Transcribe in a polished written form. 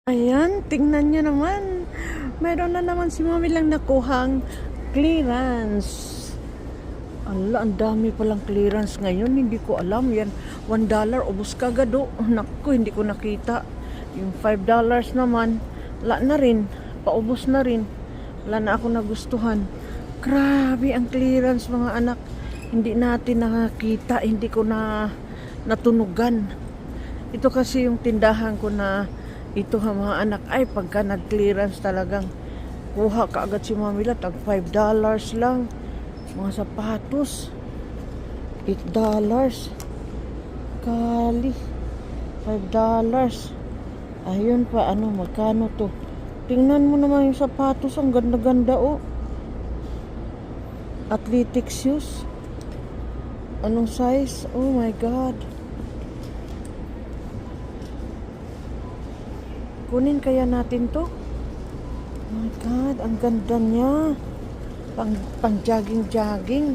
Ayan, tingnan nyo naman. Meron na naman si Mami lang nakuhang clearance. Ala, ang dami palang clearance ngayon. Hindi ko alam. Yan, $1, ubos kagad o. Naku, hindi ko nakita. Yung $5 naman, wala na rin. Paubos na rin. Wala na ako nagustuhan. Grabe ang clearance mga anak. Hindi natin nakakita. Hindi ko na natunugan. Ito kasi yung tindahan ko na ito ha mga anak. Ay, pagka nag-clearance talagang kuha ka agad si Mami Lat. Tag $5 lang. Mga sapatos. $8. Kali. $5. Ayun pa, ano, magkano to? Tingnan mo naman yung sapatos. Ang ganda-ganda oh. Athletic shoes. Anong size? Oh my God. Kunin kaya natin to? Oh my God, ang ganda niya. Pang jogging-jogging.